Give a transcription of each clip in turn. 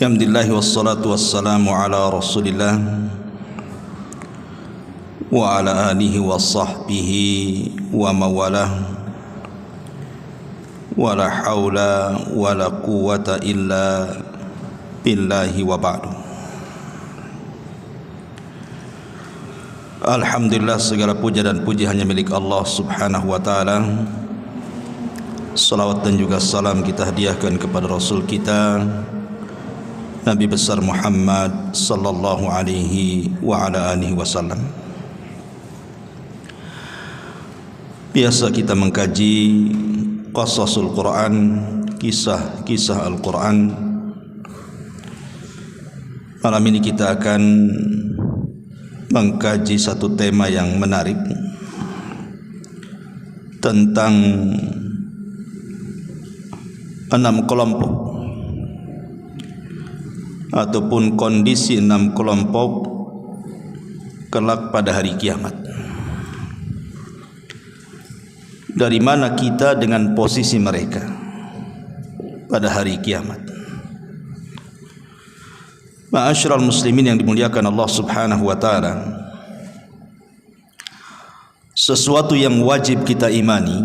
Alhamdulillah wassalatu wassalamu ala Rasulillah wa ala alihi wa sahbihi wa mawalah wa la hawla wa la quwwata illa billahi wa ba'du. Alhamdulillah, segala puja dan puji hanya milik Allah subhanahu wa ta'ala. Salawat dan juga salam kita hadiahkan kepada Rasul kita Nabi besar Muhammad sallallahu alaihi wa ala alihi wasallam. Biasa kita mengkaji qasasul Quran, kisah-kisah Al-Quran. Malam ini kita akan mengkaji satu tema yang menarik tentang 6 kelompok ataupun kondisi 6 kelompok kelak pada hari kiamat. Dari mana kita dengan posisi mereka pada hari kiamat? Ma'asyiral muslimin yang dimuliakan Allah subhanahu wa ta'ala, sesuatu yang wajib kita imani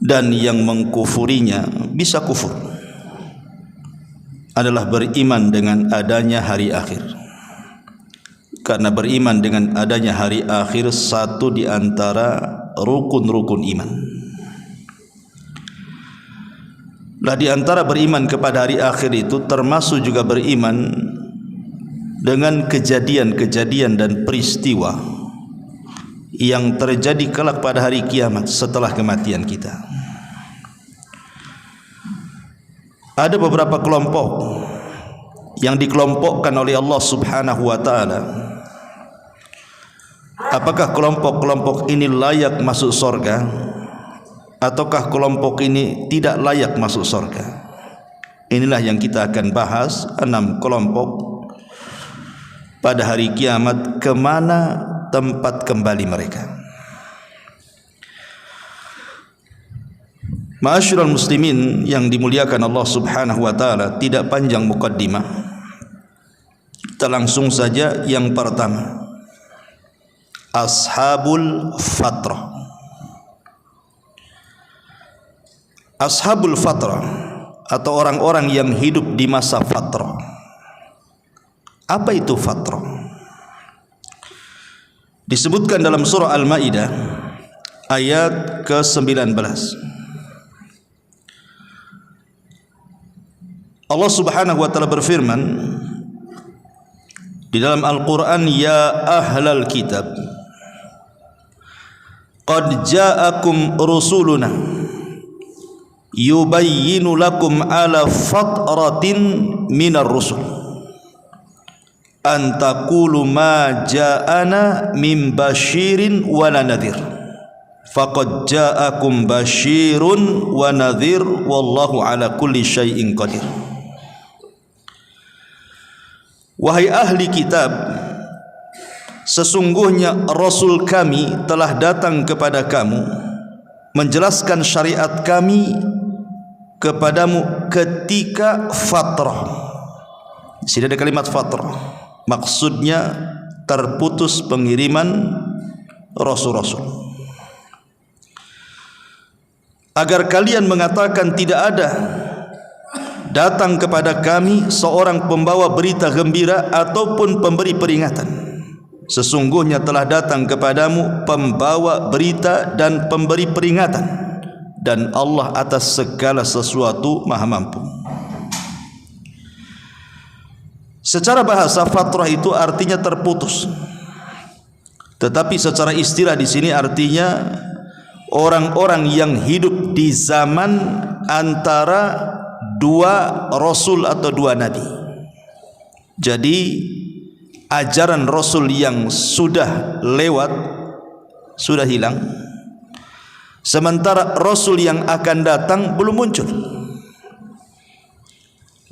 dan yang mengkufurinya bisa kufur adalah beriman dengan adanya hari akhir. Karena beriman dengan adanya hari akhir satu di antara rukun-rukun iman. Lah di antara beriman kepada hari akhir itu termasuk juga beriman dengan kejadian-kejadian dan peristiwa yang terjadi kelak pada hari kiamat setelah kematian kita. Ada beberapa kelompok yang dikelompokkan oleh Allah subhanahu wa ta'ala. Apakah kelompok-kelompok ini layak masuk surga, ataukah kelompok ini tidak layak masuk surga? Inilah yang kita akan bahas, 6 kelompok pada hari kiamat, kemana tempat kembali mereka. Ma'asyiral muslimin yang dimuliakan Allah subhanahu wa ta'ala, tidak panjang muqaddimah, kita langsung saja yang pertama, Ashabul Fatrah. Ashabul Fatrah atau orang-orang yang hidup di masa Fatrah. Apa itu Fatrah? Disebutkan dalam surah Al-Maidah ayat ke-19. Allah subhanahu wa ta'ala berfirman di dalam Al-Quran, ya ahlal kitab qad ja'akum rusuluna yubayyinu lakum ala fatratin minar rusul an taqulu ma ja'ana min basyirin wa la nadhir faqad ja'akum basyirun wa nadhir wallahu ala kulli syai'in qadir. Wahai ahli kitab, sesungguhnya Rasul kami telah datang kepada kamu menjelaskan syariat kami kepadamu ketika fatrah. Di sini ada kalimat fatrah, maksudnya terputus pengiriman rasul-rasul. Agar kalian mengatakan tidak ada datang kepada kami seorang pembawa berita gembira ataupun pemberi peringatan. Sesungguhnya telah datang kepadamu pembawa berita dan pemberi peringatan, dan Allah atas segala sesuatu maha mampu. Secara bahasa fatrah itu artinya terputus, tetapi secara istilah di sini artinya orang-orang yang hidup di zaman antara 2 rasul atau 2 nabi. Jadi ajaran rasul yang sudah lewat, sudah hilang, sementara rasul yang akan datang belum muncul.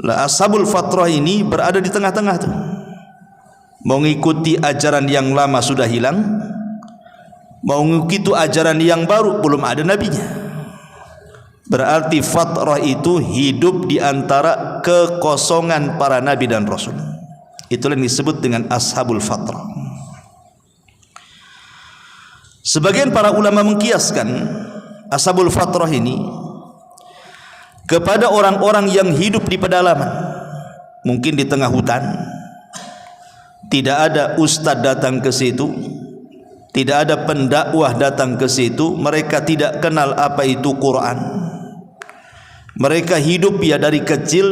Lah ashabul fatrah ini berada di tengah-tengah tuh. Mengikuti ajaran yang lama sudah hilang, mau mengikuti ajaran yang baru belum ada nabinya. Berarti fatrah itu hidup di antara kekosongan para nabi dan rasul. Itulah yang disebut dengan ashabul fatrah. Sebagian para ulama mengkiaskan ashabul fatrah ini kepada orang-orang yang hidup di pedalaman, mungkin di tengah hutan, tidak ada ustaz datang ke situ, tidak ada pendakwah datang ke situ, mereka tidak kenal apa itu Quran. Mereka hidup ya dari kecil,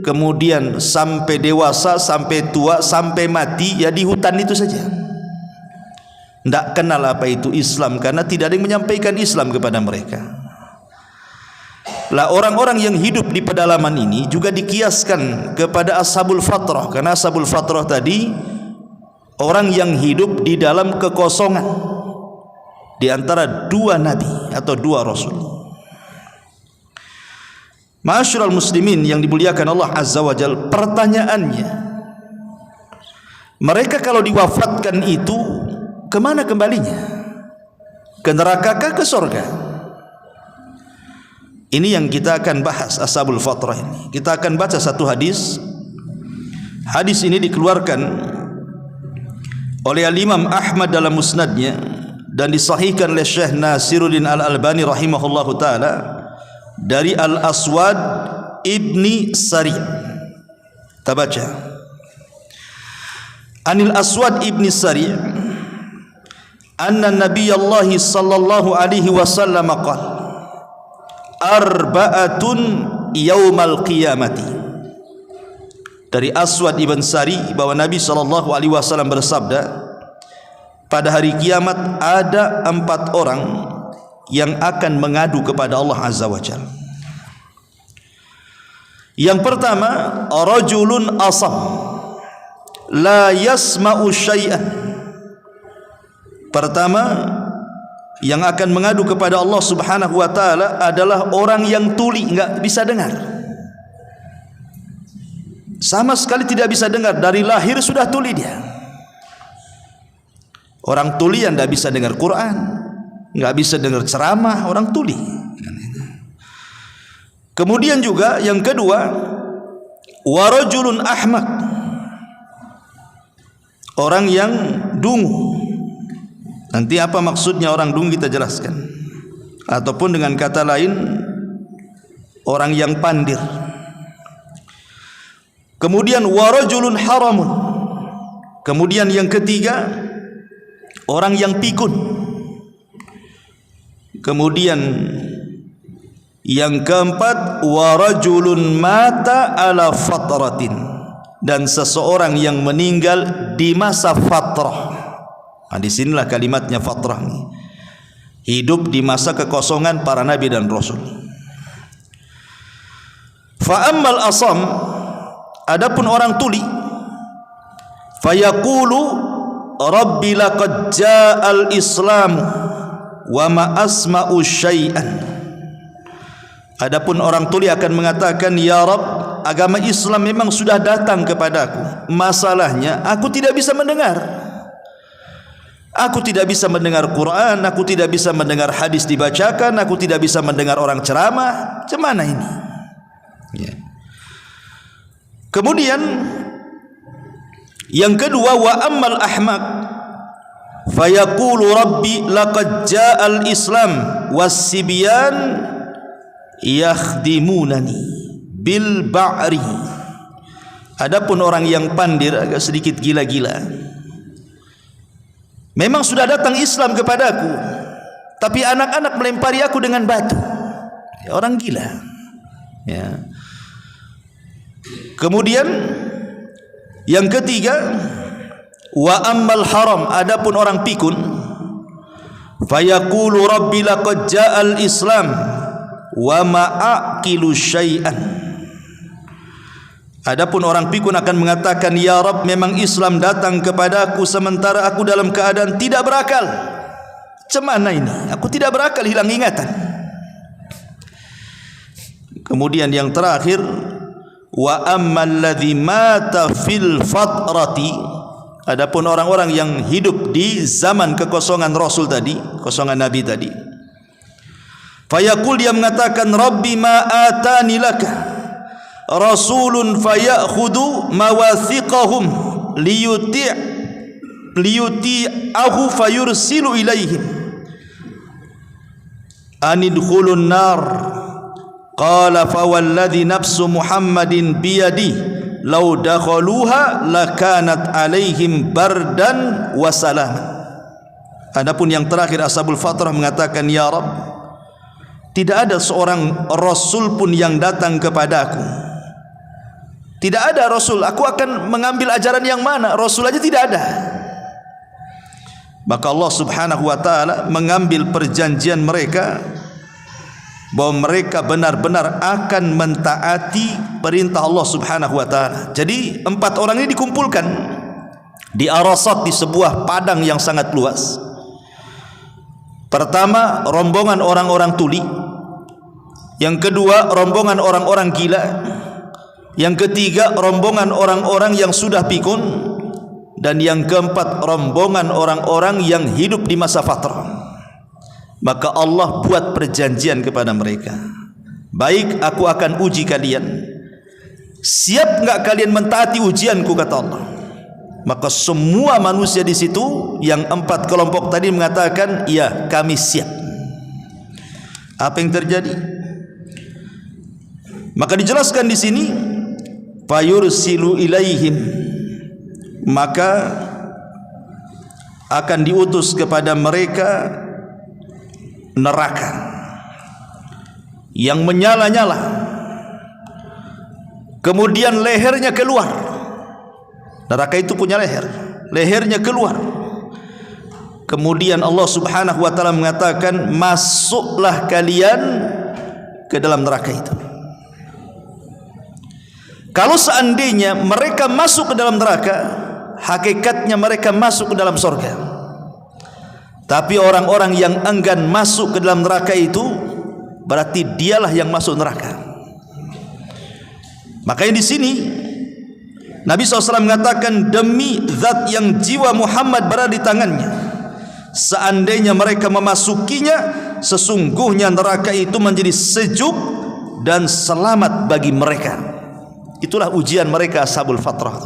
kemudian sampai dewasa, sampai tua, sampai mati ya di hutan itu saja. Tidak kenal apa itu Islam karena tidak ada yang menyampaikan Islam kepada mereka. Lah orang-orang yang hidup di pedalaman ini juga dikiaskan kepada ashabul fatrah, karena ashabul fatrah tadi orang yang hidup di dalam kekosongan di antara dua nabi atau dua rasul. Ma'asyiral muslimin yang dimuliakan Allah Azza wa Jalla, pertanyaannya, mereka kalau diwafatkan itu kemana kembalinya? Ke nerakakah ke surga? Ini yang kita akan bahas ashabul fatrah ini. Kita akan baca satu hadis. Hadis ini dikeluarkan oleh Al-Imam Ahmad dalam musnadnya dan disahihkan oleh Syekh Nasiruddin Al-Albani rahimahullahu taala dari Al-Aswad ibni Sari. Kita baca. Anil Aswad ibni Sari anna Nabiyullah sallallahu alaihi wasallam qala arba'atun yaumal qiyamati. Dari Aswad ibn Sari bahwa Nabi sallallahu alaihi wasallam bersabda, pada hari kiamat ada 4 orang yang akan mengadu kepada Allah Azza wa Jalla. Yang pertama, rajulun asam la yasma'u syai'an. Pertama yang akan mengadu kepada Allah Subhanahu wa taala adalah orang yang tuli, enggak bisa dengar. Sama sekali tidak bisa dengar, dari lahir sudah tuli dia. Orang tuli yang tidak bisa dengar Quran, enggak bisa dengar ceramah, orang tuli. Kemudian juga yang kedua, warajulun ahmak, orang yang dungu. Nanti apa maksudnya orang dungu kita jelaskan. Ataupun dengan kata lain, orang yang pandir. Kemudian warajulun haramun. Kemudian yang ketiga, orang yang pikun. Kemudian yang keempat, warajulun mata ala fatratin, dan seseorang yang meninggal di masa fatrah. Nah, di sinilah kalimatnya fatrah, hidup di masa kekosongan para nabi dan rasul. Fa ammal asam, adapun orang tuli, fayaqulu rabbi laqad ja'al islam wa ma asma'u syai'an. Adapun orang tuli akan mengatakan, ya Rabb, agama Islam memang sudah datang kepadaku, masalahnya aku tidak bisa mendengar. Aku tidak bisa mendengar Quran, aku tidak bisa mendengar hadis dibacakan, aku tidak bisa mendengar orang ceramah. Macam mana ini? Ya. Kemudian yang kedua, wa ammal ahmaq fayaqulu rabbi laqad ja'al islam was-sibyan yakhdimunani bil ba'ri. Adapun orang yang pandir, agak sedikit gila-gila, memang sudah datang Islam kepadaku, tapi anak-anak melempari aku dengan batu. Ya, orang gila. Ya. Kemudian yang ketiga, wa ammal haram, adapun orang pikun, fayaqulu rabbi laqad ja'al islam wa ma'aqilu syai'an. Adapun orang pikun akan mengatakan, ya Rabb, memang Islam datang kepadaku sementara aku dalam keadaan tidak berakal. Macam mana ini? Aku tidak berakal, hilang ingatan. Kemudian yang terakhir, wa ammal ladzi mata fil fatrati, adapun orang-orang yang hidup di zaman kekosongan Rasul tadi, kekosongan Nabi tadi, Fayaqul, dia mengatakan, Rabbi ma atani laka rasulun fayakhudhu mawathiqahum liyuti'ahu fayursilu ilaihim anidkhulun nar. Qala fawalladhi nafsu Muhammadin biyadi law dakhaluha lakanat alaihim bardan wa salaman. Adapun yang terakhir, Ashabul Fatrah mengatakan, ya Rabb, tidak ada seorang rasul pun yang datang kepadaku. Tidak ada rasul. Aku akan mengambil ajaran yang mana? Rasul aja tidak ada. Maka Allah Subhanahu wa taala mengambil perjanjian mereka bahwa mereka benar-benar akan mentaati perintah Allah Subhanahu wa taala. Jadi 4 orang ini dikumpulkan di Arasat, di sebuah padang yang sangat luas. Pertama, rombongan orang-orang tuli. Yang kedua, rombongan orang-orang gila. Yang ketiga, rombongan orang-orang yang sudah pikun. Dan yang keempat, rombongan orang-orang yang hidup di masa fatrah. Maka Allah buat perjanjian kepada mereka. Baik, aku akan uji kalian. Siap enggak kalian mentaati ujianku, kata Allah. Maka semua manusia di situ, yang 4 kelompok tadi mengatakan, ya, kami siap. Apa yang terjadi? Maka dijelaskan di sini, fayursilu ilaihim, maka akan diutus kepada mereka neraka yang menyala-nyala, kemudian lehernya keluar. Neraka itu punya leher, lehernya keluar. Kemudian Allah Subhanahu wa taala mengatakan, masuklah kalian ke dalam neraka itu. Kalau seandainya mereka masuk ke dalam neraka, hakikatnya mereka masuk ke dalam surga. Tapi orang-orang yang enggan masuk ke dalam neraka itu, berarti dialah yang masuk neraka. Makanya di sini Nabi SAW mengatakan, demi zat yang jiwa Muhammad berada di tangannya, seandainya mereka memasukinya, sesungguhnya neraka itu menjadi sejuk dan selamat bagi mereka. Itulah ujian mereka, Ashabul Fatrah.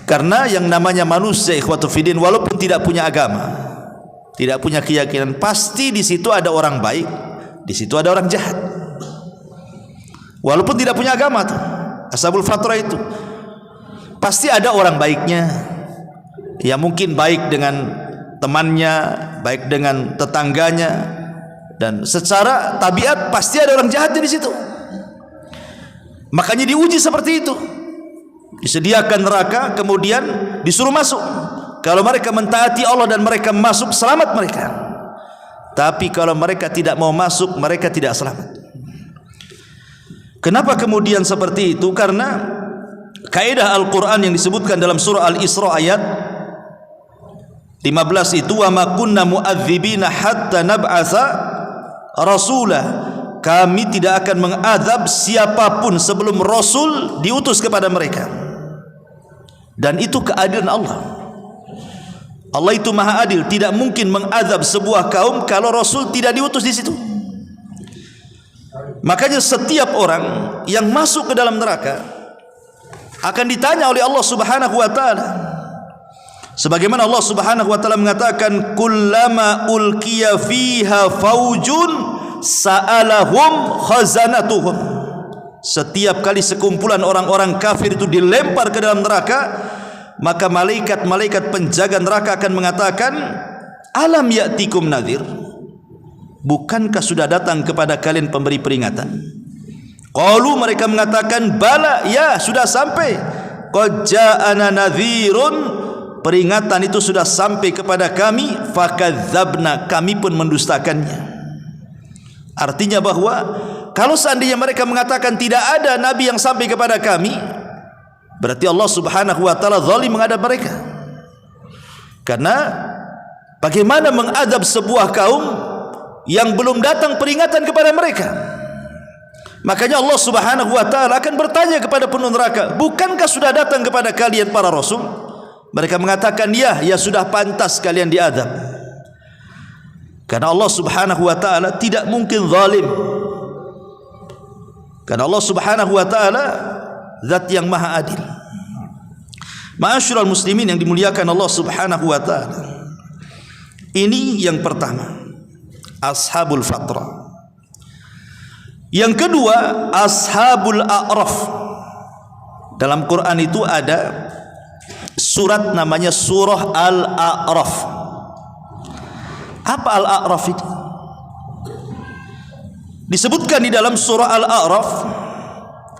Karena yang namanya manusia, ikhwatu fiddin, walaupun tidak punya agama, tidak punya keyakinan, pasti di situ ada orang baik, di situ ada orang jahat. Walaupun tidak punya agama tuh, Ashabul Fatrah itu pasti ada orang baiknya. Ya mungkin baik dengan temannya, baik dengan tetangganya, dan secara tabiat pasti ada orang jahatnya di situ. Makanya diuji seperti itu. Disediakan neraka, kemudian disuruh masuk. Kalau mereka mentaati Allah dan mereka masuk, selamat mereka. Tapi kalau mereka tidak mau masuk, mereka tidak selamat. Kenapa kemudian seperti itu? Karena kaidah Al-Quran yang disebutkan dalam surah Al-Isra ayat 15 itu, wa ma kunna mu'adzibina hatta nab'atsa rasulah. Kami tidak akan mengadab siapapun sebelum Rasul diutus kepada mereka. Dan itu keadilan Allah. Allah itu maha adil, tidak mungkin mengadab sebuah kaum kalau Rasul tidak diutus di situ. Makanya setiap orang yang masuk ke dalam neraka akan ditanya oleh Allah Subhanahu wa taala. Sebagaimana Allah Subhanahu wa taala mengatakan, kullama ulqiya fiha faujun sa'alahum khazanatuhum. Setiap kali sekumpulan orang-orang kafir itu dilempar ke dalam neraka, maka malaikat-malaikat penjaga neraka akan mengatakan, alam ya'tikum nadhir, bukankah sudah datang kepada kalian pemberi peringatan? Qalu, mereka mengatakan, bala, ya sudah sampai. Qad ja'ana nadhirun, peringatan itu sudah sampai kepada kami. Fakadzabna, kami pun mendustakannya. Artinya bahwa kalau seandainya mereka mengatakan tidak ada nabi yang sampai kepada kami, berarti Allah Subhanahu wa taala zalim mengadab mereka. Karena bagaimana mengadab sebuah kaum yang belum datang peringatan kepada mereka? Makanya Allah Subhanahu wa taala akan bertanya kepada penduduk neraka, bukankah sudah datang kepada kalian para rasul? Mereka mengatakan, ya sudah pantas kalian diadab. Karena Allah Subhanahu wa taala tidak mungkin zalim. Karena Allah Subhanahu wa taala zat yang maha adil. Ma'asyiral muslimin yang dimuliakan Allah Subhanahu wa taala. Ini yang pertama, ashabul fatrah. Yang kedua, ashabul a'raf. Dalam Quran itu ada surat namanya surah Al-A'raf. Apa Al-A'raf itu? Disebutkan di dalam surah Al-A'raf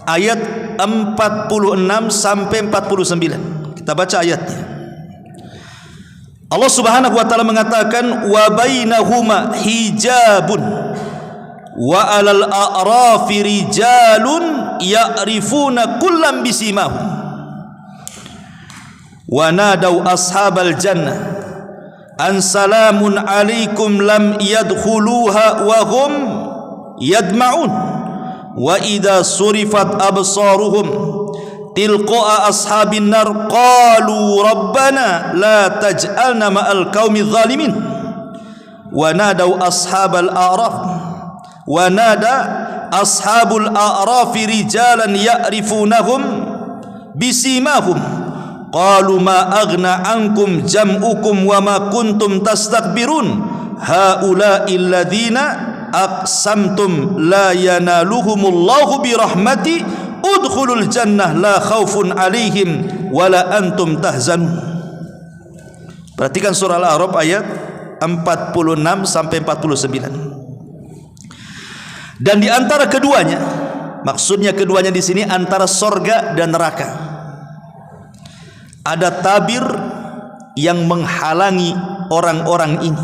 ayat 46 sampai 49. Kita baca ayatnya. Allah Subhanahu wa taala mengatakan wa bainahuma hijabun wa 'alal a'rafi rijalun ya'rifuna kullam bisimahum wa nadau ashabal jannah an salamun 'alaikum lam yadkhuluha wa hum yadma'un wa idza surifat absaruhum tilqa'a ashabin nar qalu rabbana la taj'alna ma'al qaumidz zalimin wa nadau ashabal a'raf wa nada ashabul a'raf rijalan ya'rifunahum bisimahum qalu ma aghna ankum jam'ukum wa ma kuntum tastakbirun haula'i alladhina aqsamtum la yanaluhumullahu birahmati udkhulul jannah la khaufun alaihim wala antum tahzanun. Perhatikan surah Al-A'raf ayat 46 sampai 49. Dan di antara keduanya, maksudnya keduanya di sini antara sorga dan neraka, ada tabir yang menghalangi orang-orang ini.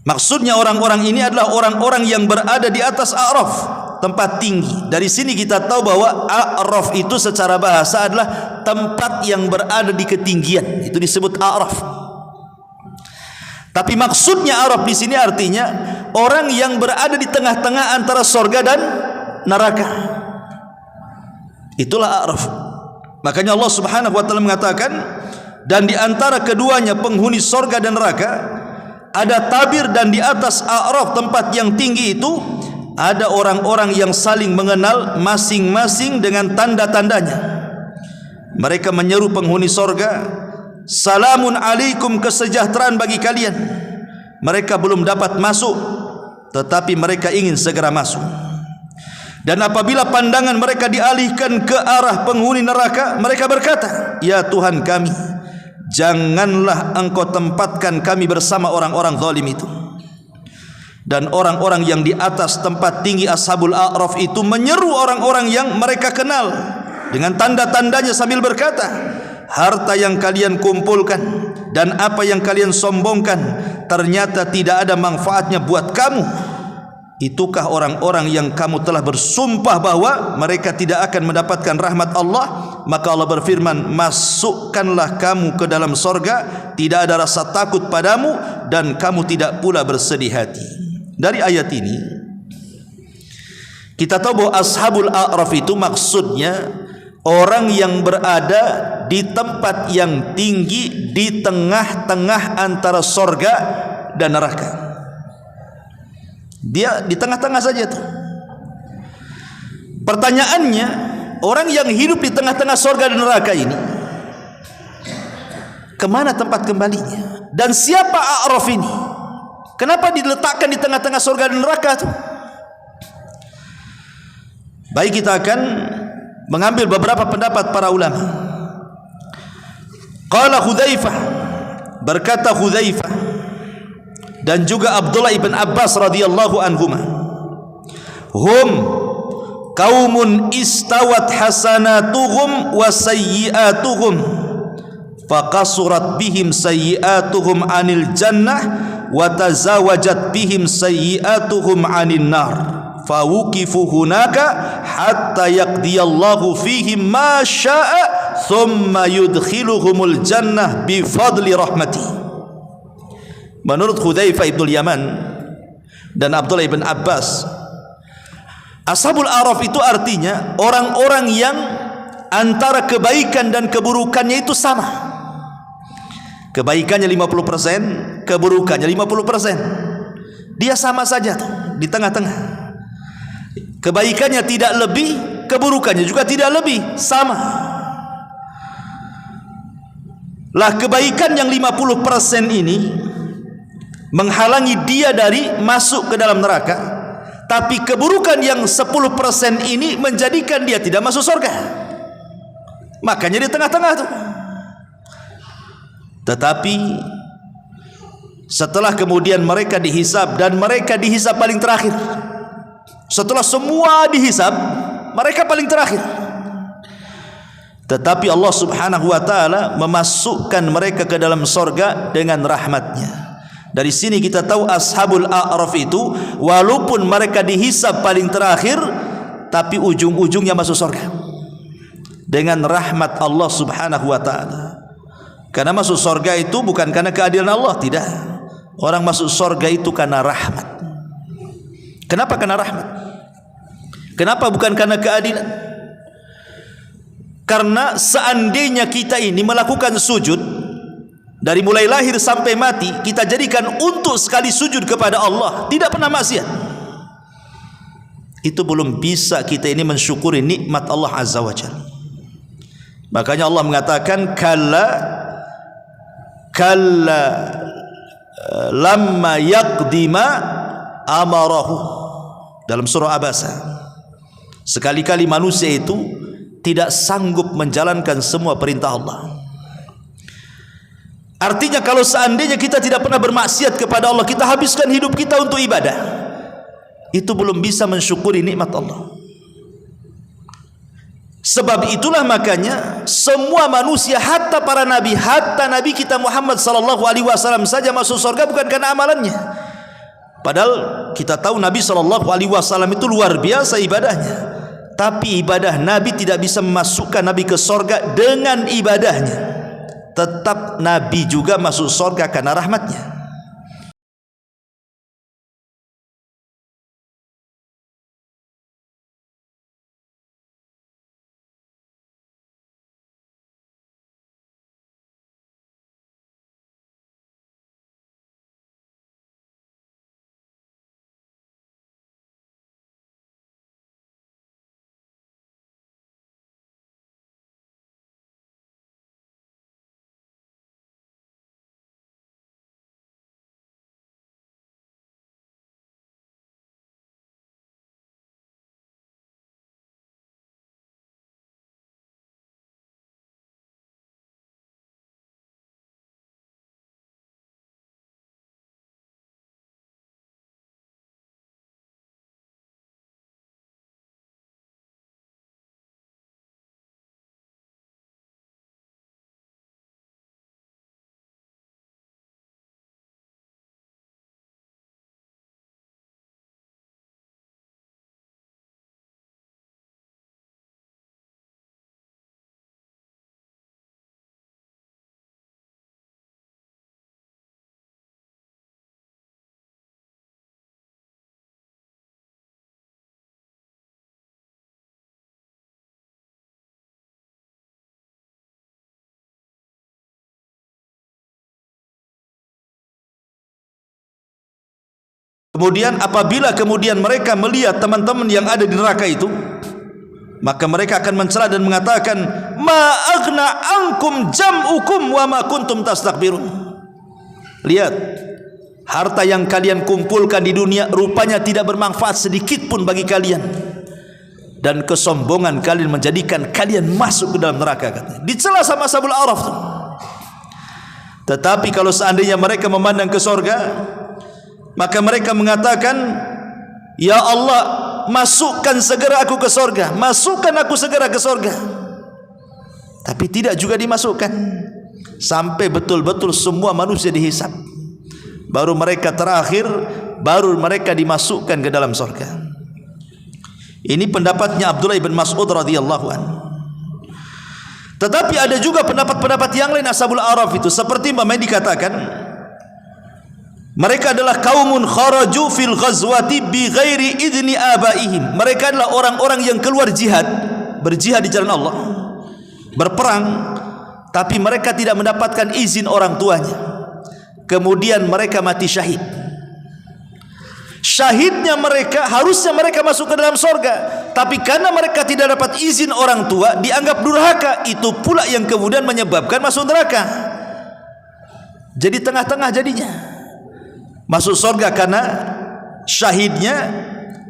Maksudnya orang-orang ini adalah orang-orang yang berada di atas A'raf, tempat tinggi. Dari sini kita tahu bahwa A'raf itu secara bahasa adalah tempat yang berada di ketinggian. Itu disebut A'raf. Tapi maksudnya A'raf di sini artinya orang yang berada di tengah-tengah antara sorga dan neraka. Itulah A'raf. Makanya Allah Subhanahu wa taala mengatakan, dan di antara keduanya penghuni sorga dan neraka ada tabir, dan di atas A'raf tempat yang tinggi itu ada orang-orang yang saling mengenal masing-masing dengan tanda-tandanya. Mereka menyeru penghuni sorga, salamun alaikum, kesejahteraan bagi kalian. Mereka belum dapat masuk, tetapi mereka ingin segera masuk. Dan apabila pandangan mereka dialihkan ke arah penghuni neraka, mereka berkata, ya Tuhan kami, janganlah engkau tempatkan kami bersama orang-orang zalim itu. Dan orang-orang yang di atas tempat tinggi ashabul a'raf itu menyeru orang-orang yang mereka kenal dengan tanda-tandanya sambil berkata, harta yang kalian kumpulkan dan apa yang kalian sombongkan ternyata tidak ada manfaatnya buat kamu. Itukah orang-orang yang kamu telah bersumpah bahwa mereka tidak akan mendapatkan rahmat Allah? Maka Allah berfirman, masukkanlah kamu ke dalam sorga, tidak ada rasa takut padamu dan kamu tidak pula bersedih hati. Dari ayat ini kita tahu bahwa ashabul a'raf itu maksudnya orang yang berada di tempat yang tinggi di tengah-tengah antara sorga dan neraka. Dia di tengah-tengah saja tuh. Pertanyaannya, orang yang hidup di tengah-tengah sorga dan neraka ini kemana tempat kembalinya? Dan siapa A'raf ini? Kenapa diletakkan di tengah-tengah sorga dan neraka tuh? Baik, kita akan mengambil beberapa pendapat para ulama. Qala Hudzaifah, berkata Hudzaifah dan juga Abdullah ibn Abbas radhiyallahu anhuma, hum qaumun istawat hasanatuhum wa sayyi'atuhum faqasurat bihim sayyi'atuhum 'anil jannah wa tazawajat bihim sayyi'atuhum 'anin nar fawuqifu hunaka hatta yaqdiyallahu fihim ma syaa thumma yudkhiluhumul jannah bi fadli rahmati. Menurut Hudzaifah ibnul Yaman dan Abdullah ibn Abbas, ashabul a'raf itu artinya orang-orang yang antara kebaikan dan keburukannya itu sama. Kebaikannya 50%, keburukannya 50%. Dia sama saja tuh, di tengah-tengah. Kebaikannya tidak lebih, keburukannya juga tidak lebih, sama. Lah kebaikan yang 50% ini menghalangi dia dari masuk ke dalam neraka, tapi keburukan yang 10% ini menjadikan dia tidak masuk surga. Makanya di tengah-tengah tuh. Tetapi setelah kemudian mereka dihisab, dan mereka dihisab paling terakhir. Setelah semua dihisab, mereka paling terakhir. Tetapi Allah Subhanahu wa taala memasukkan mereka ke dalam surga dengan rahmatnya. Dari sini kita tahu ashabul a'raf itu walaupun mereka dihisab paling terakhir, tapi ujung-ujungnya masuk surga dengan rahmat Allah Subhanahu wa taala. Karena masuk surga itu bukan karena keadilan Allah, tidak. Orang masuk surga itu karena rahmat. Kenapa karena rahmat? Kenapa bukan karena keadilan? Karena seandainya kita ini melakukan sujud dari mulai lahir sampai mati, kita jadikan untuk sekali sujud kepada Allah, tidak pernah maksiat, itu belum bisa kita ini mensyukuri nikmat Allah Azza wa Jalla. Makanya Allah mengatakan kalla lamma yaqdima amarahu dalam surah Abasa. Sekali-kali manusia itu tidak sanggup menjalankan semua perintah Allah. Artinya kalau seandainya kita tidak pernah bermaksiat kepada Allah, kita habiskan hidup kita untuk ibadah, itu belum bisa mensyukuri nikmat Allah. Sebab itulah makanya semua manusia, hatta para nabi, hatta Nabi kita Muhammad sallallahu alaihi wasallam saja masuk surga bukan karena amalannya. Padahal kita tahu Nabi sallallahu alaihi wasallam itu luar biasa ibadahnya. Tapi ibadah Nabi tidak bisa memasukkan Nabi ke surga dengan ibadahnya. Tetap Nabi juga masuk surga karena rahmatnya. Kemudian apabila kemudian mereka melihat teman-teman yang ada di neraka itu, maka mereka akan mencela dan mengatakan, ma aghna ankum jam'ukum wa ma kuntum tastakbirun. Lihat, harta yang kalian kumpulkan di dunia rupanya tidak bermanfaat sedikit pun bagi kalian, dan kesombongan kalian menjadikan kalian masuk ke dalam neraka, katanya. Dicela sama Ashabul A'raf. Tetapi kalau seandainya mereka memandang ke surga, maka mereka mengatakan, ya Allah, masukkan segera aku ke surga, masukkan aku segera ke surga. Tapi tidak juga dimasukkan, sampai betul-betul semua manusia dihisab, baru mereka terakhir, baru mereka dimasukkan ke dalam surga. Ini pendapatnya Abdullah bin Mas'ud radhiyallahu anhu. Tetapi ada juga pendapat-pendapat yang lain Ashabul A'raf itu, seperti Imam dikatakan, mereka adalah kaumun kharaju fil ghazwati bi ghairi idzni abaihim. Mereka adalah orang-orang yang keluar jihad, berjihad di jalan Allah, berperang, tapi mereka tidak mendapatkan izin orang tuanya, kemudian mereka mati syahid. Syahidnya mereka, harusnya mereka masuk ke dalam sorga, tapi karena mereka tidak dapat izin orang tua, dianggap durhaka. Itu pula yang kemudian menyebabkan masuk neraka. Jadi tengah-tengah jadinya. Masuk sorga karena syahidnya,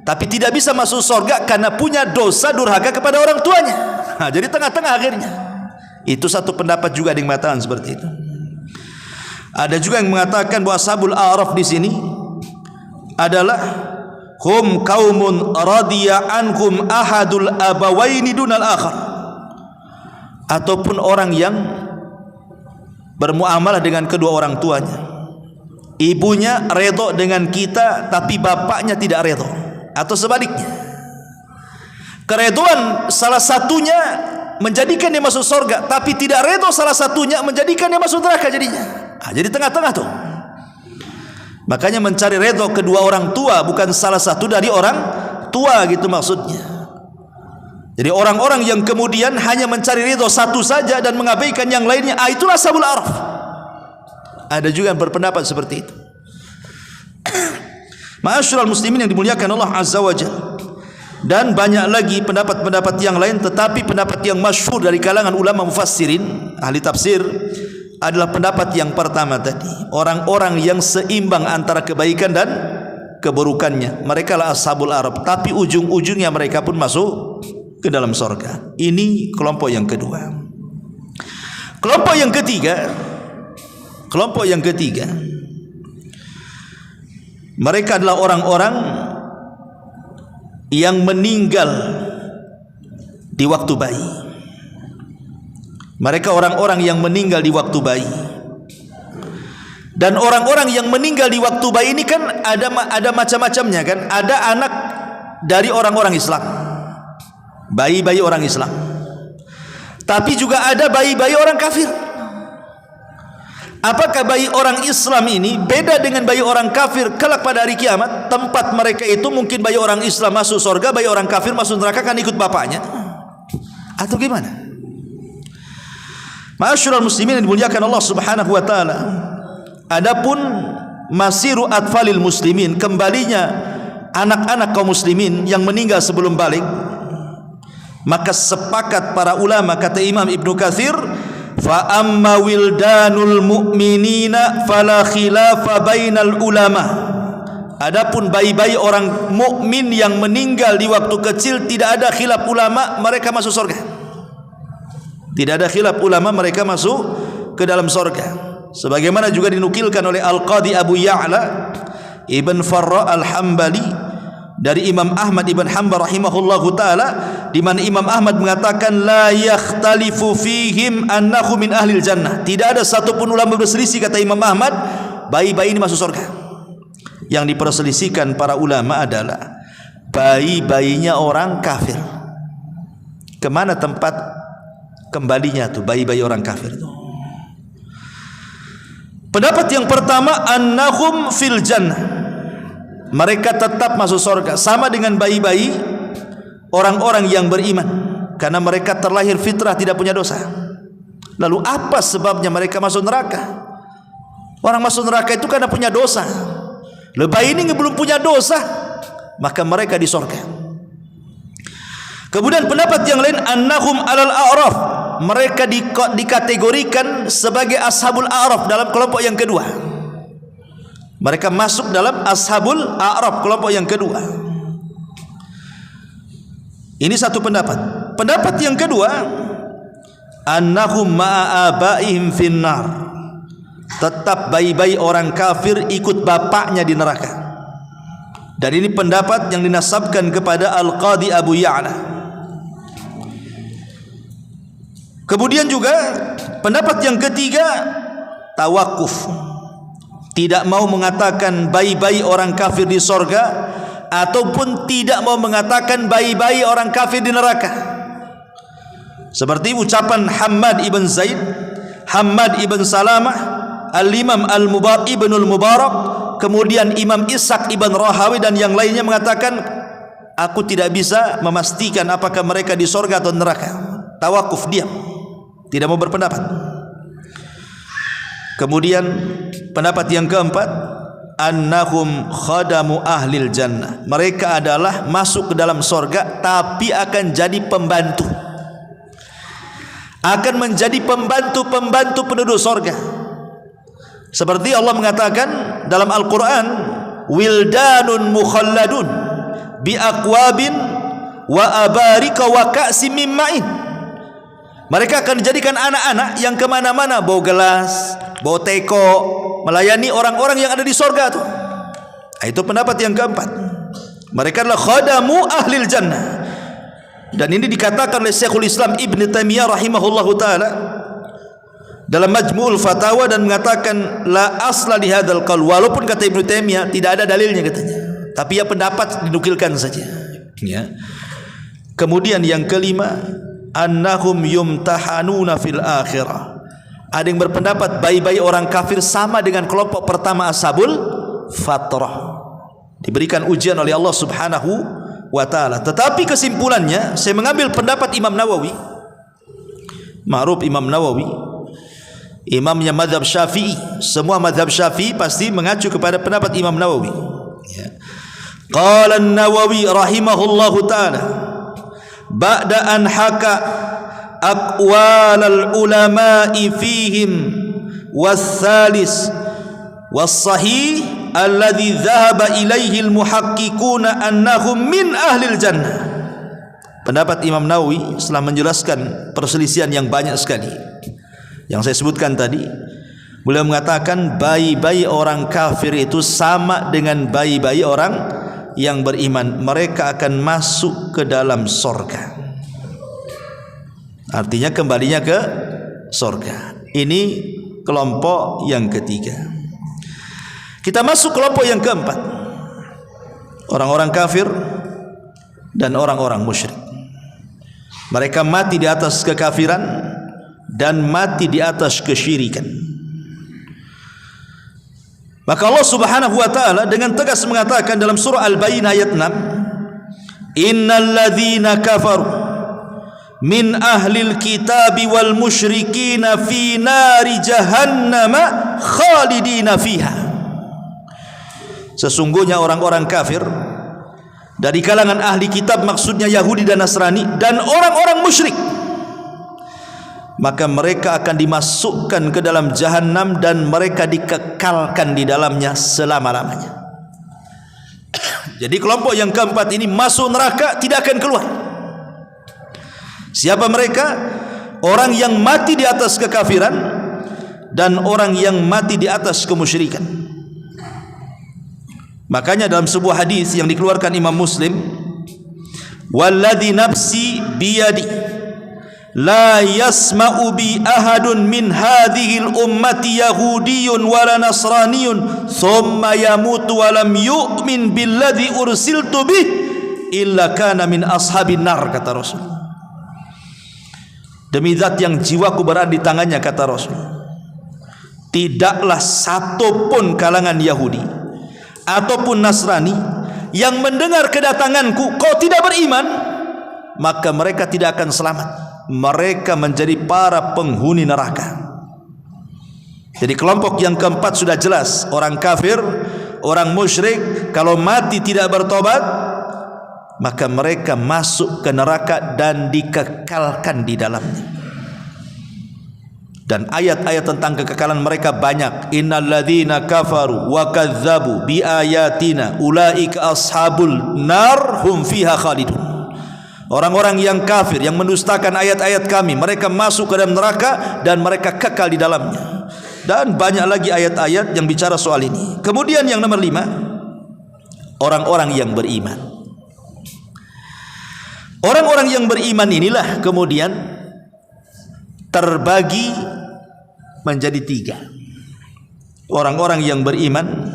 tapi tidak bisa masuk sorga karena punya dosa durhaka kepada orang tuanya. Nah, jadi tengah-tengah akhirnya. Itu satu pendapat juga yang mengatakan seperti itu. Ada juga yang mengatakan bahwa Ashabul A'raf di sini adalah hum qaumun radiya anhum ahadul abawaini dunal akhar, ataupun orang yang bermuamalah dengan kedua orang tuanya. Ibunya redha dengan kita tapi bapaknya tidak redha, atau sebaliknya. Keredoan salah satunya menjadikan dia masuk surga, tapi tidak redha salah satunya menjadikan dia masuk neraka jadinya. Nah, jadi tengah-tengah tuh. Makanya mencari redha kedua orang tua, bukan salah satu dari orang tua gitu maksudnya. Jadi orang-orang yang kemudian hanya mencari redha satu saja dan mengabaikan yang lainnya, itulah Ashabul A'raf. Ada juga yang berpendapat seperti itu. Ma'asyiral muslimin yang dimuliakan Allah Azza wa Jalla. Dan banyak lagi pendapat-pendapat yang lain, tetapi pendapat yang masyhur dari kalangan ulama mufassirin, ahli tafsir, adalah pendapat yang pertama tadi. Orang-orang yang seimbang antara kebaikan dan keburukannya, mereka lah Ashabul A'raf, tapi ujung-ujungnya mereka pun masuk ke dalam surga. Ini kelompok yang kedua. Kelompok yang ketiga, mereka adalah orang-orang yang meninggal di waktu bayi. Mereka orang-orang yang meninggal di waktu bayi. Dan orang-orang yang meninggal di waktu bayi ini kan ada macam-macamnya kan. Ada anak dari orang-orang Islam, bayi-bayi orang Islam, tapi juga ada bayi-bayi orang kafir. Apakah bayi orang Islam ini beda dengan bayi orang kafir kelak pada hari kiamat? Tempat mereka itu mungkin bayi orang Islam masuk surga, bayi orang kafir masuk neraka kan ikut bapaknya, atau gimana? Ma'asyiral muslimin yang dimuliakan Allah Subhanahu wa taala. Adapun masiru atfalil muslimin, kembalinya anak-anak kaum muslimin yang meninggal sebelum balik, maka sepakat para ulama, kata Imam Ibnu Katsir, fa amma wildanul mu'minina fala khilafa bainal ulama. Adapun bayi-bayi orang mukmin yang meninggal di waktu kecil, tidak ada khilaf ulama, mereka masuk surga. Tidak ada khilaf ulama, mereka masuk ke dalam surga. Sebagaimana juga dinukilkan oleh Al-Qadi Abu Ya'la Ibn Farra Al-Hambali dari Imam Ahmad Ibn Hanbal rahimahullahu ta'ala, di mana Imam Ahmad mengatakan la yakhtalifu fihim annahu min ahlil jannah. Tidak ada satupun ulama berselisih, kata Imam Ahmad, bayi-bayi ini masuk surga. Yang diperselisihkan para ulama adalah bayi-bayinya orang kafir. Kemana tempat kembalinya tuh bayi-bayi orang kafir itu? Pendapat yang pertama, annahum fil jannah, mereka tetap masuk surga sama dengan bayi-bayi orang-orang yang beriman, karena mereka terlahir fitrah tidak punya dosa. Lalu apa sebabnya mereka masuk neraka? Orang masuk neraka itu karena punya dosa. Bayi ini belum punya dosa, maka mereka di surga. Kemudian pendapat yang lain, annahum alal a'raf, mereka dikategorikan sebagai ashabul a'raf dalam kelompok yang kedua. Mereka masuk dalam ashabul a'raf, kelompok yang kedua. Ini satu pendapat. Pendapat yang kedua, annahum ma'a abaihim finnar, tetap bayi-bayi orang kafir ikut bapaknya di neraka. Dan ini pendapat yang dinasabkan kepada Al-Qadi Abu Ya'la. Kemudian juga pendapat yang ketiga, tawakuf, tidak mau mengatakan bayi-bayi orang kafir di sorga, ataupun tidak mau mengatakan bayi-bayi orang kafir di neraka. Seperti ucapan Hammad ibn Zaid, Hammad ibn Salamah, Al-Imam Ibnul Mubarak, kemudian Imam Ishaq ibn Rahawi dan yang lainnya mengatakan, aku tidak bisa memastikan apakah mereka di sorga atau neraka. Tawakuf, diam. tidak mau berpendapat. Kemudian pendapat yang keempat, annahum khadamu ahlil jannah. Mereka adalah masuk ke dalam sorga tapi akan jadi pembantu, akan menjadi pembantu-pembantu penduduk sorga. Seperti Allah mengatakan dalam Al-Quran, wildanun mukhalladun bi aqwabin wa abarika wa ka'sim min ma'in. Mereka akan dijadikan anak-anak yang kemana-mana bawa gelas, bawa teko, melayani orang-orang yang ada di sorga itu. Itu pendapat yang keempat. Mereka adalah khadamu ahlil jannah. Dan ini dikatakan oleh Syekhul Islam Ibn Taimiyah rahimahullahu ta'ala dalam Majmu'ul Fatawa, dan mengatakan la asla di hadzal qaul. Walaupun kata Ibn Taimiyah tidak ada dalilnya katanya, tapi ya pendapat dinukilkan saja ya. Kemudian yang kelima, annahum yumtahanuna fil akhirah. Ada yang berpendapat bayi-bayi orang kafir sama dengan kelompok pertama ashabul fatrah, diberikan ujian oleh Allah Subhanahu wa ta'ala. Tetapi kesimpulannya, saya mengambil pendapat Imam Nawawi. Ma'ruf Imam Nawawi, imamnya mazhab Syafi'i. Semua mazhab Syafi'i pasti mengacu kepada pendapat Imam Nawawi ya. Qala an-Nawawi rahimahullahu ta'ala ba'da an haka aqwal al-ulama'i fihim was-salis was-sahih alladhi dhahaba ilaihi al-muhaqqiquna annahum min ahlil jannah. Pendapat Imam Nawawi setelah menjelaskan perselisihan yang banyak sekali yang saya sebutkan tadi, beliau mengatakan bayi-bayi orang kafir itu sama dengan bayi-bayi orang yang beriman. Mereka akan masuk ke dalam sorga, artinya kembalinya ke sorga. Ini kelompok yang ketiga. Kita masuk kelompok yang keempat, orang-orang kafir dan orang-orang musyrik. Mereka mati di atas kekafiran dan mati di atas kesyirikan. Maka Allah Subhanahu wa ta'ala dengan tegas mengatakan dalam surah Al-Bayyinah ayat 6, innal ladzina kafaru min ahlil kitabi wal musyrikina fi nari jahannama khalidina fiha. Sesungguhnya orang-orang kafir dari kalangan ahli kitab, maksudnya Yahudi dan Nasrani, dan orang-orang musyrik, maka mereka akan dimasukkan ke dalam jahanam dan mereka dikekalkan di dalamnya selama-lamanya. Jadi kelompok yang keempat ini masuk neraka, tidak akan keluar. Siapa mereka? Orang yang mati di atas kekafiran dan orang yang mati di atas kemusyrikan. Makanya dalam sebuah hadis yang dikeluarkan Imam Muslim, walladzi nafsi biyadi la yasma'u bi ahadun min hadhil ummati yahudiyyun wala nasraniyun thumma yamutu wa lam yu'min billadzi ursiltu bih illa kana min ashabin nar, kata Rasul. Demi zat yang jiwaku berada di tangannya, kata Rasul, tidaklah satu pun kalangan Yahudi ataupun Nasrani yang mendengar kedatanganku kau tidak beriman, maka mereka tidak akan selamat. Mereka menjadi para penghuni neraka. Jadi kelompok yang keempat sudah jelas, orang kafir, orang musyrik, kalau mati tidak bertobat, maka mereka masuk ke neraka dan dikekalkan di dalamnya. Dan ayat-ayat tentang kekekalan mereka banyak. Innalladzina kafaru wa kadzdzabu bi ayatina ulaika ashabul nar hum fiha khalidun. Orang-orang yang kafir, yang mendustakan ayat-ayat kami, mereka masuk ke dalam neraka dan mereka kekal di dalamnya. Dan banyak lagi ayat-ayat yang bicara soal ini. Kemudian yang nomor 5, orang-orang yang beriman. Orang-orang yang beriman inilah kemudian terbagi menjadi 3. Orang-orang yang beriman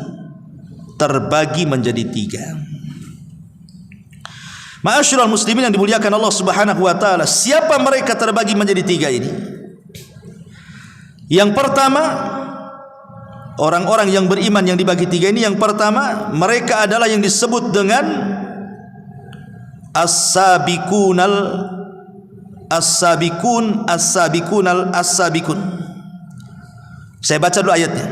terbagi menjadi 3. Ma'asyiral muslimin yang dimuliakan Allah Subhanahu wa ta'ala, siapa mereka terbagi menjadi 3 ini? Yang pertama, orang-orang yang beriman yang dibagi 3 ini, yang pertama mereka adalah yang disebut dengan as-sabiqunal as-sabiqun as-sabiqunal as-sabiqun. Saya baca dulu ayatnya.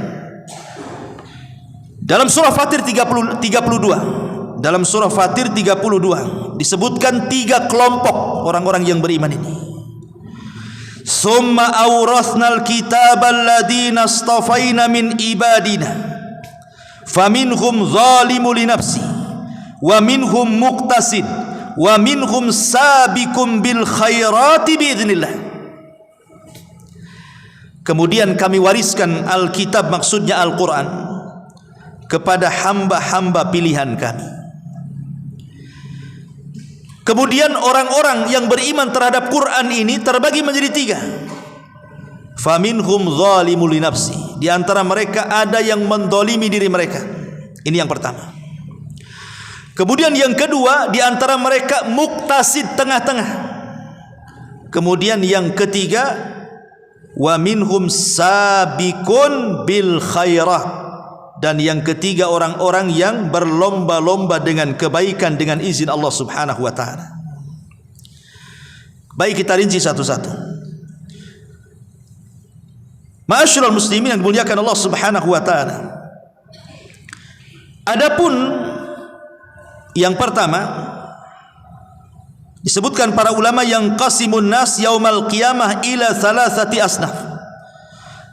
Dalam surah Fatir 32. Dalam surah Fatir 32 disebutkan 3 kelompok orang-orang yang beriman ini. Summa awrathnal kitabal ladina astafaina min ibadina faminhum zalimun li nafsi wa minhum muqtasid wa minhum sabiqum bil khairati biidznillah. Kemudian kami wariskan Alkitab, maksudnya Al-Quran, kepada hamba-hamba pilihan kami. Kemudian orang-orang yang beriman terhadap Quran ini terbagi menjadi 3. Faminhum zalimun li nafsi. Di antara mereka ada yang mendolimi diri mereka. Ini yang pertama. Kemudian yang kedua, di antara mereka muqtasid, tengah-tengah. Kemudian yang ketiga, wa minhum sabiqun bil khairat. Dan yang ketiga, orang-orang yang berlomba-lomba dengan kebaikan dengan izin Allah Subhanahu wa ta'ala. Baik, kita rinci satu-satu. Ma'asyiral muslimin yang dimuliakan Allah Subhanahu wa ta'ala. Adapun yang pertama, disebutkan para ulama yang qasimun nas yaumal qiyamah ila thalathati asnaf.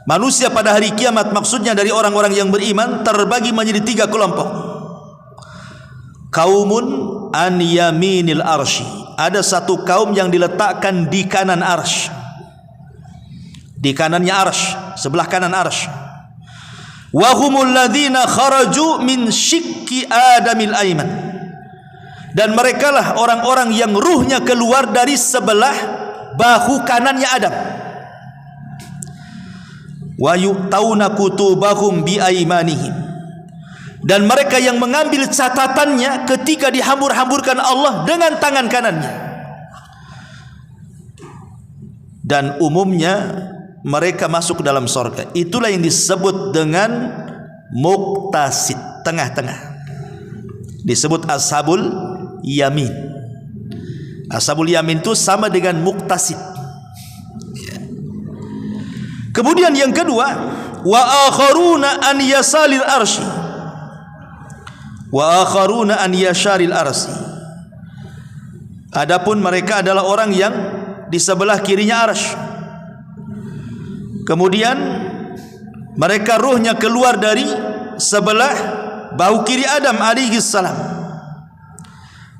Manusia pada hari kiamat, maksudnya dari orang-orang yang beriman, terbagi menjadi 3 kelompok. Kaumun an yaminil arsy. Ada satu kaum yang diletakkan di kanan arsy. Di kanannya arsy, sebelah kanan arsy. Wa humul ladzina kharaju min syikki adamil aiman. Dan merekalah orang-orang yang ruhnya keluar dari sebelah bahu kanannya Adam. Wa yu'tauna kutubahum bi aimanihim. Dan mereka yang mengambil catatannya ketika dihambur-hamburkan Allah dengan tangan kanannya. Dan umumnya mereka masuk ke dalam sorga. Itulah yang disebut dengan muqtasid, tengah-tengah. Disebut ashabul yamin. Ashabul yamin itu sama dengan muqtasid. Kemudian yang kedua, wa akharuna an yasalil arsy. Wa akharuna an yasharil arsy. Adapun mereka adalah orang yang di sebelah kirinya arsy. Kemudian mereka ruhnya keluar dari sebelah bahu kiri Adam alaihi salam.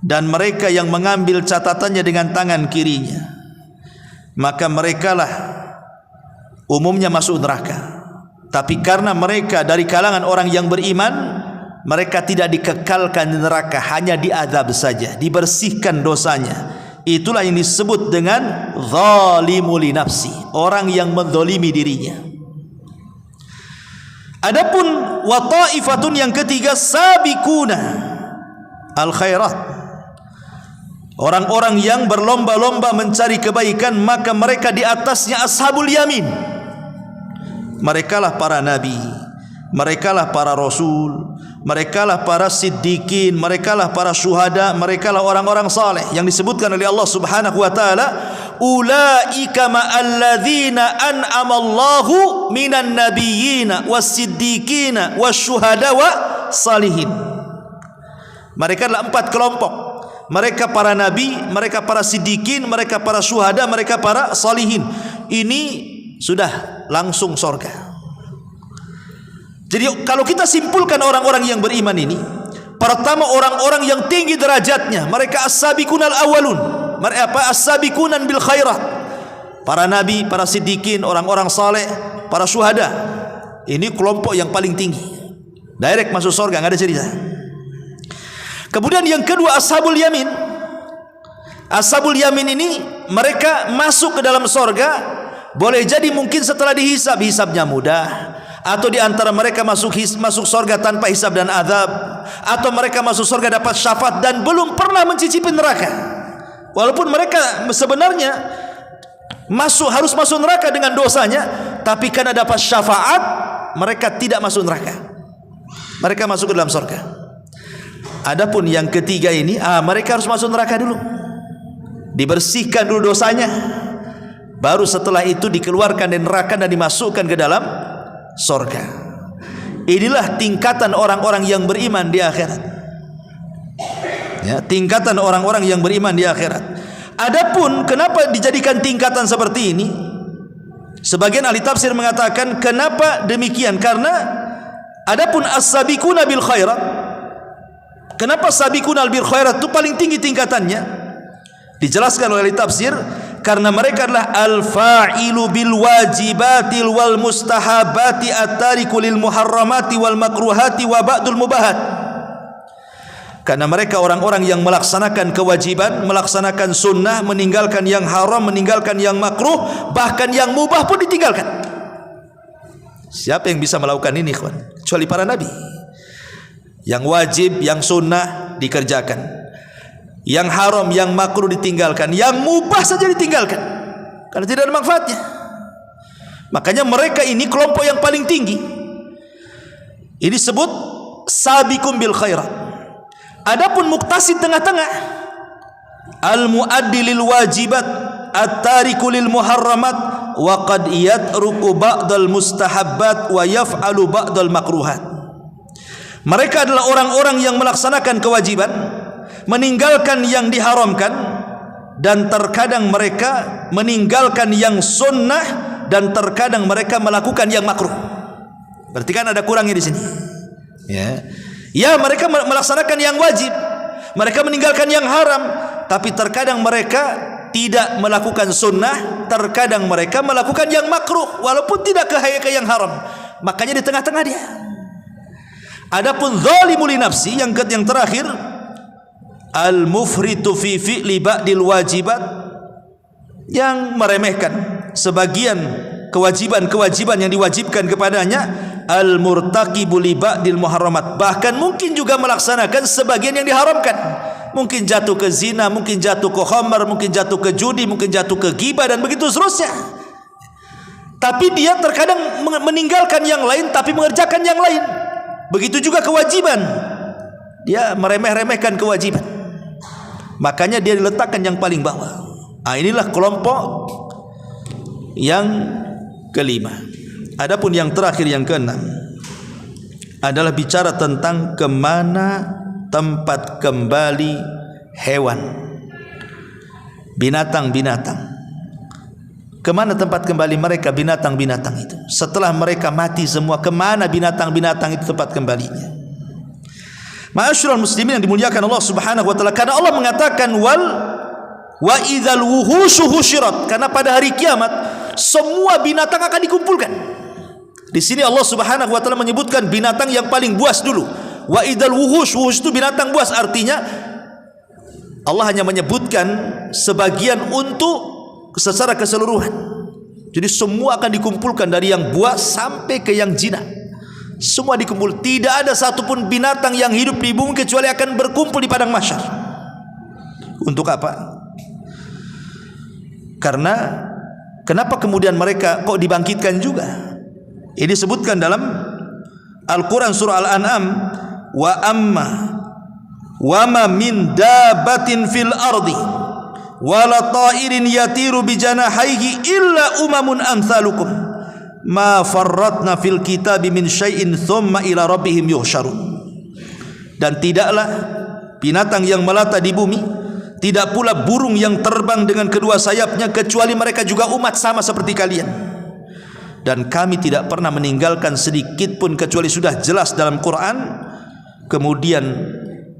Dan mereka yang mengambil catatannya dengan tangan kirinya, maka merekalah umumnya masuk neraka. Tapi karena mereka dari kalangan orang yang beriman, mereka tidak dikekalkan di neraka, hanya diazab saja, dibersihkan dosanya. Itulah yang disebut dengan zalimul li nafsi, orang yang menzalimi dirinya. Adapun wa ta'ifatun yang ketiga, sabiquna al khairat, orang-orang yang berlomba-lomba mencari kebaikan, maka mereka di atasnya ashabul yamin. Merekalah para nabi, merekalah para rasul, merekalah para siddiqin, merekalah para syuhada, merekalah orang-orang saleh yang disebutkan oleh Allah Subhanahu wa taala, ulaika ma'alladzina an'ama Allahu minan nabiyyina was-siddiqina wasyuhada wa salihin. Mereka adalah 4 kelompok. Mereka para nabi, mereka para siddiqin, mereka para syuhada, mereka para salihin. Ini sudah langsung sorga. Jadi kalau kita simpulkan orang-orang yang beriman ini, pertama orang-orang yang tinggi derajatnya, mereka as-sabiqunal awwalun, mereka as-sabiqunan bil khairat, para nabi, para siddiqin, orang-orang saleh, para syuhada. Ini kelompok yang paling tinggi, direct masuk surga, enggak ada cerita. Kemudian yang kedua, ashabul yamin. Ashabul yamin ini mereka masuk ke dalam surga. Boleh jadi mungkin setelah dihisab, hisabnya mudah, atau di antara mereka masuk surga tanpa hisab dan azab, atau mereka masuk surga dapat syafaat dan belum pernah mencicipi neraka. Walaupun mereka sebenarnya harus masuk neraka dengan dosanya, tapi karena dapat syafaat, mereka tidak masuk neraka. Mereka masuk ke dalam surga. Adapun yang ketiga ini, mereka harus masuk neraka dulu. dibersihkan dulu dosanya, baru setelah itu dikeluarkan dari neraka dan dimasukkan ke dalam surga. Inilah tingkatan orang-orang yang beriman di akhirat. Ya, tingkatan orang-orang yang beriman di akhirat. Adapun kenapa dijadikan tingkatan seperti ini? Sebagian ahli tafsir mengatakan kenapa demikian? Karena adapun as-sabiquna bil khairat, kenapa sabiquna bil khairat itu paling tinggi tingkatannya? Dijelaskan oleh ahli tafsir karena mereka adalah al-fa'ilu bil wajibatil wal mustahabati at-tariku lil muharramati wal makruhati wa ba'dul mubahat. Karena mereka orang-orang yang melaksanakan kewajiban, melaksanakan sunnah, meninggalkan yang haram, meninggalkan yang makruh, bahkan yang mubah pun ditinggalkan. Siapa yang bisa melakukan ini, ikhwan? Kecuali para nabi. Yang wajib, yang sunnah dikerjakan, yang haram, yang makruh ditinggalkan, yang mubah saja ditinggalkan, karena tidak ada manfaatnya. Makanya mereka ini kelompok yang paling tinggi. Ini disebut sabiqum bil khairat. Adapun muktasid tengah-tengah, al-muaddi lil wajibat, at-tariku lil muharramat, wa qad yatruku ba'dal mustahabbat wa yaf'alu ba'dal makruhat. Mereka adalah orang-orang yang melaksanakan kewajiban, meninggalkan yang diharamkan, dan terkadang mereka meninggalkan yang sunnah, dan terkadang mereka melakukan yang makruh. Berarti kan ada kurangnya di sini. Ya, mereka melaksanakan yang wajib, mereka meninggalkan yang haram, tapi terkadang mereka tidak melakukan sunnah, terkadang mereka melakukan yang makruh, walaupun tidak ke yang haram. Makanya di tengah-tengah dia. Adapun zalimul nafsi yang terakhir, al-mufritu fi fi'li ba'dil wajibat, yang meremehkan sebagian kewajiban-kewajiban yang diwajibkan kepadanya, al-murtaqibu li ba'dil muharramat, bahkan mungkin juga melaksanakan sebagian yang diharamkan. Mungkin jatuh ke zina, mungkin jatuh ke khamar, mungkin jatuh ke judi, mungkin jatuh ke ghibah, dan begitu seterusnya. Tapi dia terkadang meninggalkan yang lain tapi mengerjakan yang lain. Begitu juga kewajiban, dia meremeh-remehkan kewajiban, makanya dia diletakkan yang paling bawah. Inilah kelompok yang kelima. Adapun yang terakhir, yang keenam, adalah bicara tentang kemana tempat kembali hewan, binatang-binatang. Kemana tempat kembali mereka, binatang-binatang itu? Setelah mereka mati semua, kemana binatang-binatang itu tempat kembalinya? Ma'asyiral muslimin yang dimuliakan Allah Subhanahu wa taala, karena Allah mengatakan wa idzal wuhushu husyirat, karena pada hari kiamat semua binatang akan dikumpulkan. Di sini Allah Subhanahu wa taala menyebutkan binatang yang paling buas dulu. Wa idzal wuhush, wuhush itu binatang buas, artinya Allah hanya menyebutkan sebagian untuk secara keseluruhan. Jadi semua akan dikumpulkan, dari yang buas sampai ke yang jinak. Semua dikumpul. Tidak ada satupun binatang yang hidup di bumi kecuali akan berkumpul di padang mahsyar. Untuk apa? Karena kenapa kemudian mereka kok dibangkitkan juga? Ini disebutkan dalam Al-Quran surah Al-An'am, wa amma wa ma min dabatin fil ardi wala ta'irin yatiru bijanahaihi illa umamun amsalukum ma farratna fil kitabi min syai'in thumma ila rabbihim yuhsyarun. Dan tidaklah binatang yang melata di bumi, tidak pula burung yang terbang dengan kedua sayapnya, kecuali mereka juga umat sama seperti kalian. Dan kami tidak pernah meninggalkan sedikit pun kecuali sudah jelas dalam Quran. Kemudian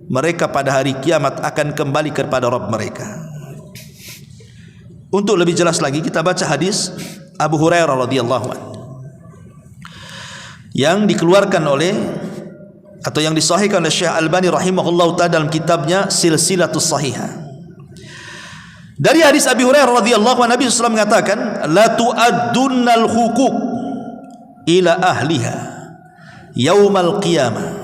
mereka pada hari kiamat akan kembali kepada Rabb mereka. Untuk lebih jelas lagi, kita baca hadis Abu Hurairah radhiyallahu anhu yang dikeluarkan oleh atau yang disahihkan oleh Syekh Albani rahimahullahu ta'ala dalam kitabnya Silsilatus Sahihah. Dari hadis Abi Hurairah radhiyallahu anhu, Nabi sallallahu alaihi wasallam mengatakan, la tu'addunnal huquq ila ahliha yaumal qiyamah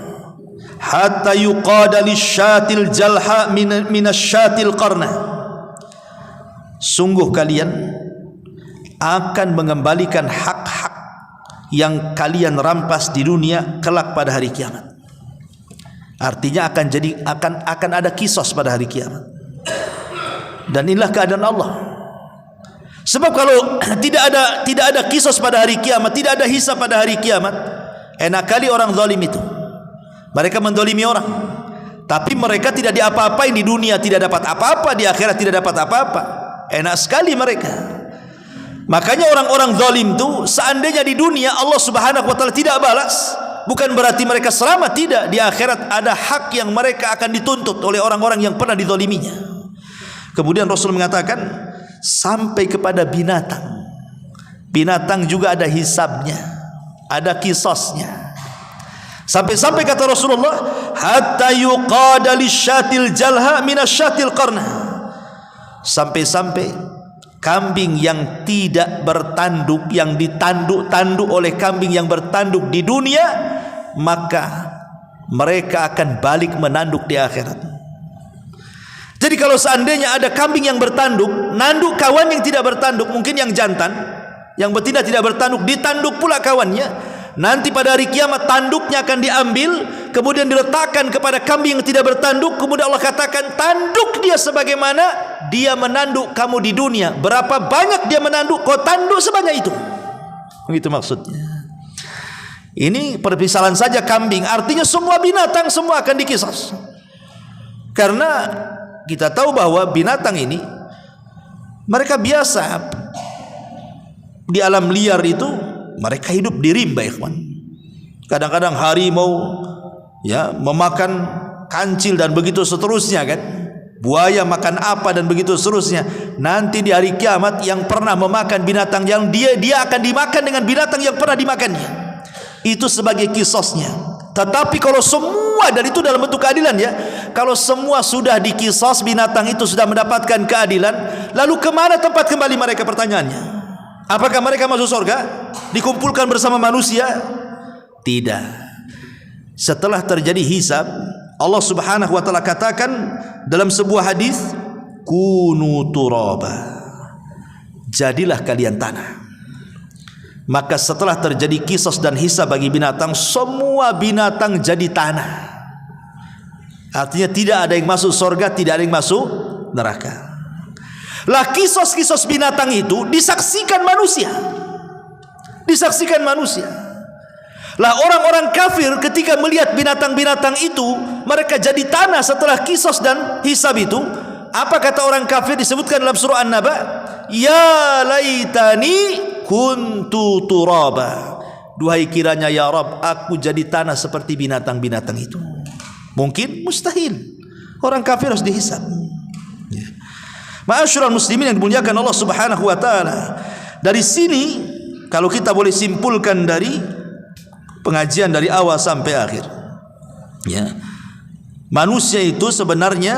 hatta yuqada lisyatil jalha minasyatil qarna. Sungguh kalian akan mengembalikan hak-hak yang kalian rampas di dunia kelak pada hari kiamat. Artinya akan ada kisos pada hari kiamat. Dan inilah keadaan Allah. Sebab kalau tidak ada kisos pada hari kiamat, tidak ada hisab pada hari kiamat, enak kali orang zalim itu. Mereka menzalimi orang, tapi mereka tidak diapa-apain di dunia, tidak dapat apa-apa, di akhirat tidak dapat apa-apa. Enak sekali mereka. Makanya orang-orang zalim itu, seandainya di dunia Allah Subhanahu wa taala tidak balas, bukan berarti mereka selamat, tidak. Di akhirat ada hak yang mereka akan dituntut oleh orang-orang yang pernah dizaliminya. Kemudian Rasul mengatakan sampai kepada binatang. Binatang juga ada hisabnya, ada kisosnya. Sampai-sampai kata Rasulullah, hatta yuqada lisyatil jalha minasyatil qarna. Sampai-sampai kambing yang tidak bertanduk, yang ditanduk-tanduk oleh kambing yang bertanduk di dunia, maka mereka akan balik menanduk di akhirat. Jadi kalau seandainya ada kambing yang bertanduk, nanduk kawan yang tidak bertanduk, mungkin yang jantan, yang betina tidak bertanduk, ditanduk pula kawannya. Nanti pada hari kiamat tanduknya akan diambil, kemudian diletakkan kepada kambing yang tidak bertanduk. Kemudian Allah katakan, tanduk dia sebagaimana dia menanduk kamu di dunia. Berapa banyak dia menanduk, kau tanduk sebanyak itu. Begitu maksudnya. Ini permisalan saja kambing. Artinya semua binatang semua akan dikisas. Karena kita tahu bahwa binatang ini mereka biasa di alam liar itu. Mereka hidup di rimba, ikhwan. Kadang-kadang harimau ya memakan kancil dan begitu seterusnya kan. Buaya makan apa dan begitu seterusnya. Nanti di hari kiamat yang pernah memakan binatang yang dia akan dimakan dengan binatang yang pernah dimakannya. Itu sebagai kisosnya. Tetapi kalau semua, dan itu dalam bentuk keadilan ya, kalau semua sudah dikisos, binatang itu sudah mendapatkan keadilan, lalu kemana tempat kembali mereka, pertanyaannya? Apakah mereka masuk surga? Dikumpulkan bersama manusia? Tidak. Setelah terjadi hisab, Allah Subhanahu wa taala katakan dalam sebuah hadis, kunu turaba. Jadilah kalian tanah. Maka setelah terjadi kisos dan hisab bagi binatang, semua binatang jadi tanah. Artinya tidak ada yang masuk surga, tidak ada yang masuk neraka. Lah kisos-kisos binatang itu disaksikan manusia. Disaksikan manusia. Lah orang-orang kafir ketika melihat binatang-binatang itu, mereka jadi tanah setelah kisos dan hisab itu. Apa kata orang kafir disebutkan dalam surah An-Naba? Ya laitani kuntu turaba. Duhai kiranya ya Rabb, aku jadi tanah seperti binatang-binatang itu. Mungkin? Mustahil. Orang kafir harus dihisab. Ma'asyiral muslimin yang dimuliakan Allah Subhanahu wa taala. Dari sini kalau kita boleh simpulkan dari pengajian dari awal sampai akhir, ya. Manusia itu sebenarnya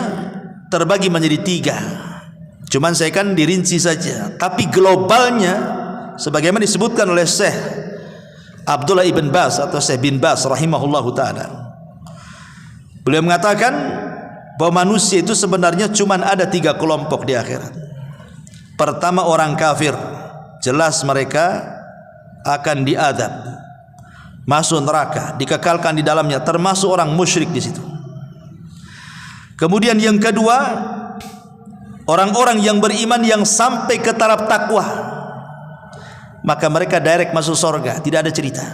terbagi menjadi 3. Cuman saya kan dirinci saja, tapi globalnya sebagaimana disebutkan oleh Syekh Abdullah ibn Baz atau Syekh bin Baz rahimahullahu taala. Beliau mengatakan bahwa manusia itu sebenarnya cuma ada 3 kelompok di akhirat. Pertama orang kafir, jelas mereka akan diadab, masuk neraka, dikekalkan di dalamnya, termasuk orang musyrik di situ. Kemudian yang kedua, orang-orang yang beriman yang sampai ke taraf takwa, maka mereka direct masuk surga, tidak ada cerita.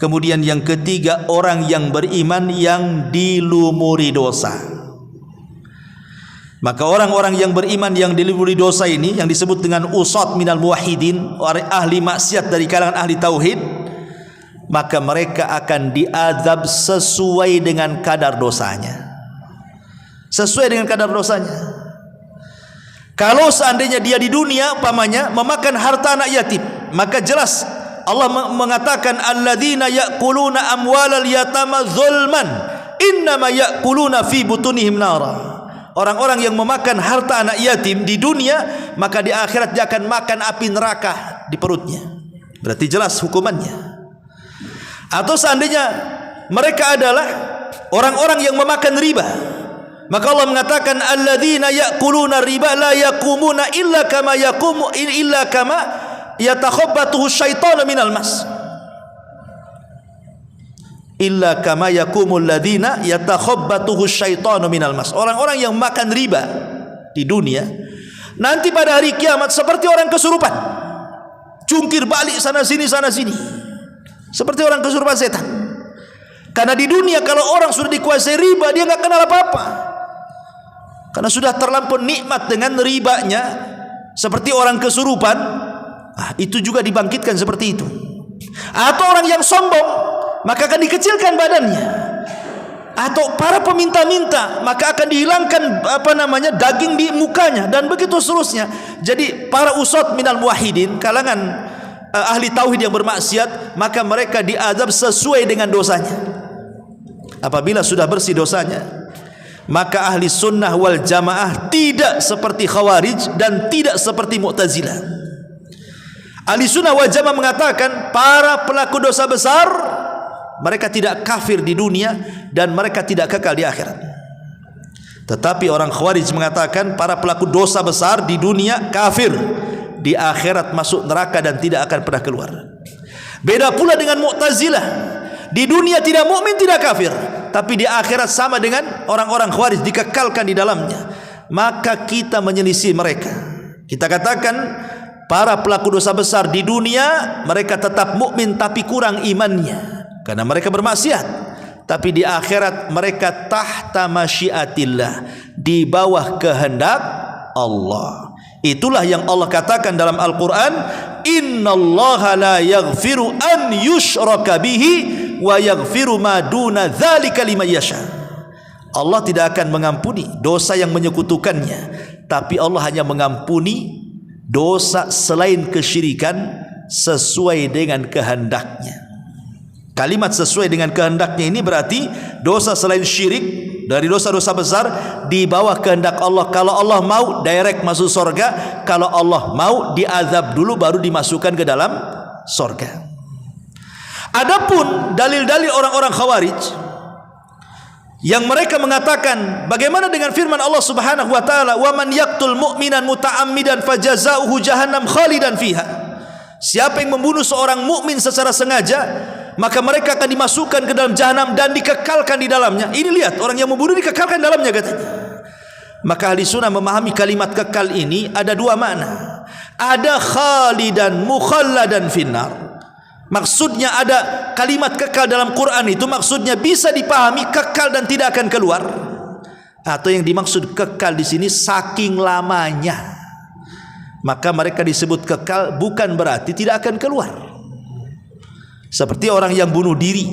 Kemudian yang ketiga, orang yang beriman yang dilumuri dosa. Maka orang-orang yang beriman yang dilumuri dosa ini, yang disebut dengan usat minal muwahhidin, ahli maksiat dari kalangan ahli tauhid, maka mereka akan diazab sesuai dengan kadar dosanya. Sesuai dengan kadar dosanya. Kalau seandainya dia di dunia umpamanya memakan harta anak yatim, maka jelas Allah mengatakan alladzina ya'kuluna amwalal yatama zulman innama ya'kuluna fi butunihim nara. Orang-orang yang memakan harta anak yatim di dunia, maka di akhirat dia akan makan api neraka di perutnya. Berarti jelas hukumannya. Atau seandainya mereka adalah orang-orang yang memakan riba, maka Allah mengatakan alladzina ya'kuluna riba la yaqumuna illa kama yaqumu illa kama yatakhabbatuhu syaitanu minal mas. Illa kama yakumul ladzina yatakhabbatuhu syaitanu minal mas. Orang-orang yang makan riba di dunia, nanti pada hari kiamat seperti orang kesurupan, jungkir balik sana sini, seperti orang kesurupan setan. Karena di dunia kalau orang sudah dikuasai riba, dia nggak kenal apa-apa, karena sudah terlampau nikmat dengan ribanya, seperti orang kesurupan. Itu juga dibangkitkan seperti itu. Atau orang yang sombong, maka akan dikecilkan badannya. Atau para peminta-minta, maka akan dihilangkan daging di mukanya, dan begitu seterusnya. Jadi para usad minal muwahhidin, kalangan ahli tauhid yang bermaksiat, maka mereka diazab sesuai dengan dosanya. Apabila sudah bersih dosanya, maka ahli sunnah wal jamaah tidak seperti khawarij dan tidak seperti mu'tazilah. Ahli sunnah wal jamaah mengatakan para pelaku dosa besar, mereka tidak kafir di dunia dan mereka tidak kekal di akhirat. Tetapi orang khawarij mengatakan para pelaku dosa besar di dunia kafir, di akhirat masuk neraka dan tidak akan pernah keluar. Beda pula dengan mu'tazilah, di dunia tidak mukmin, tidak kafir, tapi di akhirat sama dengan orang-orang khawarij, dikekalkan di dalamnya. Maka kita menyelisih mereka. Kita katakan para pelaku dosa besar di dunia mereka tetap mukmin tapi kurang imannya karena mereka bermaksiat. Tapi di akhirat mereka tahta masyiatillah, di bawah kehendak Allah. Itulah yang Allah katakan dalam Al-Quran, innallaha la yaghfiru an yushraka bihi wa yaghfiru ma duna dzalika liman yasha. Allah tidak akan mengampuni dosa yang menyekutukannya, tapi Allah hanya mengampuni dosa selain kesyirikan sesuai dengan kehendaknya. Kalimat sesuai dengan kehendaknya ini berarti dosa selain syirik dari dosa-dosa besar di bawah kehendak Allah. Kalau Allah mau direct masuk surga, kalau Allah mau diazab dulu baru dimasukkan ke dalam surga. Adapun dalil-dalil orang-orang khawarij yang mereka mengatakan, bagaimana dengan firman Allah Subhanahu wa taala, "Wa man yaqtul mu'minan muta'ammidan fajazaohu jahannam khalidan fiha." Siapa yang membunuh seorang mukmin secara sengaja, maka mereka akan dimasukkan ke dalam jahanam dan dikekalkan di dalamnya. Ini lihat, orang yang membunuh dikekalkan di dalamnya katanya. Maka ahli sunnah memahami kalimat kekal ini ada dua makna. Ada khalidan mukhalladan finnar. Maksudnya ada kalimat kekal dalam Quran itu maksudnya bisa dipahami kekal dan tidak akan keluar. Atau yang dimaksud kekal di sini saking lamanya. Maka mereka disebut kekal bukan berarti tidak akan keluar. Seperti orang yang bunuh diri,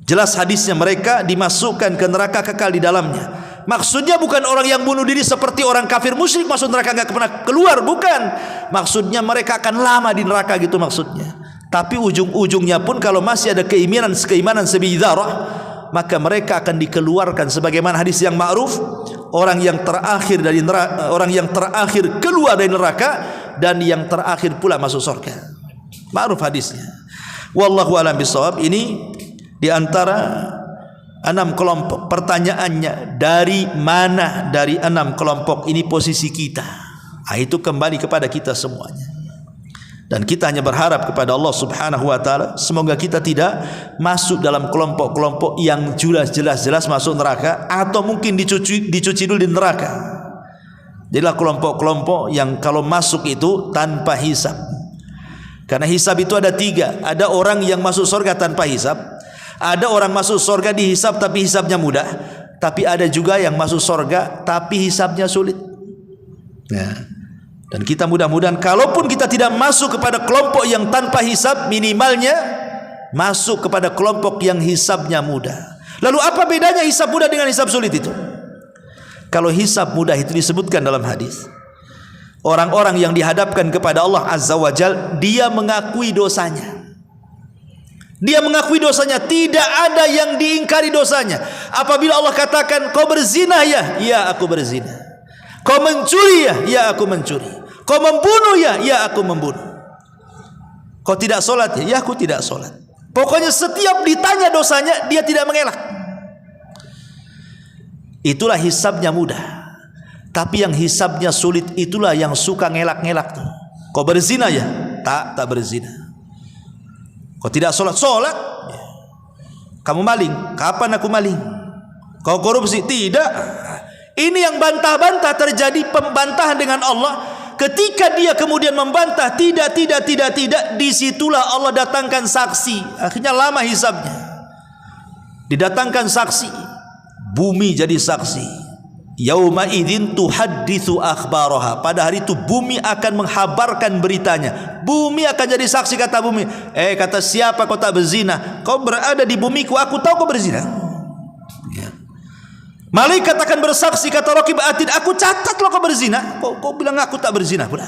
jelas hadisnya mereka dimasukkan ke neraka kekal di dalamnya. Maksudnya bukan orang yang bunuh diri seperti orang kafir musyrik masuk neraka nggak pernah keluar, bukan. Maksudnya mereka akan lama di neraka gitu maksudnya. Tapi ujung-ujungnya pun kalau masih ada keimanan sebidzarah, maka mereka akan dikeluarkan sebagaimana hadis yang ma'ruf, orang yang terakhir dari neraka, orang yang terakhir keluar dari neraka dan yang terakhir pula masuk surga. Ma'ruf hadisnya. Wallahu a'lam bishawab. Ini di antara 6 kelompok. Pertanyaannya, dari mana dari 6 kelompok ini posisi kita? Itu kembali kepada kita semuanya. Dan kita hanya berharap kepada Allah Subhanahu wa taala semoga kita tidak masuk dalam kelompok-kelompok yang jelas-jelas masuk neraka, atau mungkin dicuci dulu di neraka. Jadilah kelompok-kelompok yang kalau masuk itu tanpa hisab. Karena hisab itu ada 3. Ada orang yang masuk surga tanpa hisab, ada orang masuk surga dihisab tapi hisabnya mudah, tapi ada juga yang masuk surga tapi hisabnya sulit. Dan kita mudah-mudahan kalaupun kita tidak masuk kepada kelompok yang tanpa hisab, minimalnya masuk kepada kelompok yang hisabnya mudah. Lalu apa bedanya hisab mudah dengan hisab sulit itu? Kalau hisab mudah itu disebutkan dalam hadis, orang-orang yang dihadapkan kepada Allah Azza wa Jal, dia mengakui dosanya. Dia mengakui dosanya, tidak ada yang diingkari dosanya. Apabila Allah katakan kau berzina ya, ya aku berzina. Kau mencuri ya, ya aku mencuri. Kau membunuh ya, ya aku membunuh. Kau tidak sholat ya, ya aku tidak sholat. Pokoknya setiap ditanya dosanya, dia tidak mengelak. Itulah hisabnya mudah. Tapi yang hisabnya sulit itulah yang suka ngelak-ngelak tuh. Kau berzina ya, tak berzina. Kau tidak sholat, sholat. Kamu maling, kapan aku maling? Kau korupsi, tidak. Ini yang bantah-bantah terjadi pembantahan dengan Allah. Ketika dia kemudian membantah tidak, disitulah Allah datangkan saksi. Akhirnya lama hisabnya. Didatangkan saksi, bumi jadi saksi. Yauma idzin tuhadditsu akhbaraha. Pada hari itu bumi akan menghabarkan beritanya. Bumi akan jadi saksi, kata bumi. Kata siapa kau tak berzina? Kau berada di bumiku, aku tahu kau berzina. Ya. Malaikat akan bersaksi, kata Raqib Atid, aku catat lo kau berzina. Kau bilang aku tak berzina pula.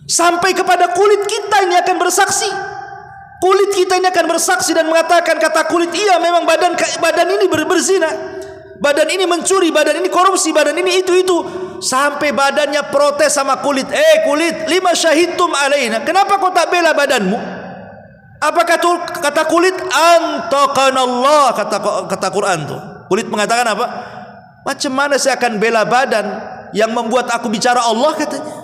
Sampai kepada kulit kita ini akan bersaksi. Kulit kita ini akan bersaksi dan mengatakan, kata kulit, iya memang badan ini berzina, badan ini mencuri, badan ini korupsi, badan ini itu. Sampai badannya protes sama kulit. Kulit, lima syahidtum alaina, kenapa kau tak bela badanmu? Apa kata kulit? Antaqanallah, kata Quran tuh. Kulit mengatakan apa? Macam mana saya akan bela badan yang membuat aku bicara Allah, katanya.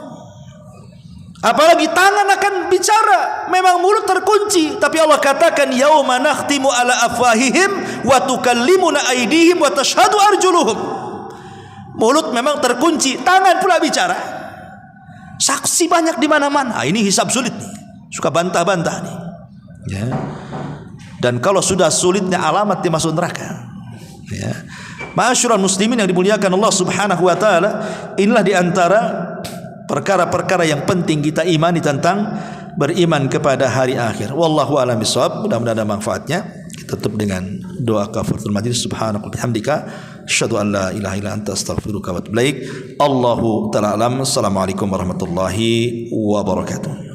Apalagi tangan akan bicara. Memang mulut terkunci, tapi Allah katakan yauma nakhtimu ala afwahihim wa tukallimuna aydihim wa tashhadu arjuluhum. Mulut memang terkunci, tangan pula bicara. Saksi banyak di mana-mana. Ini hisab sulit nih. Suka bantah-bantah nih. Ya. Dan kalau sudah sulitnya alamat dia masuk neraka. Ya. Ma'asyiral muslimin yang dimuliakan Allah Subhanahu wa taala, inilah di antara perkara-perkara yang penting kita imani tentang beriman kepada hari akhir. Wallahu a'lam bishawab. Mudah-mudahan ada manfaatnya. Kita tutup dengan doa kafaratul majlis. Subhanaka bihamdika asyhadu an la ilaha illa anta astaghfiruka wa atubu ilaik. Allahu ta'ala alam. Assalamualaikum warahmatullahi wabarakatuh.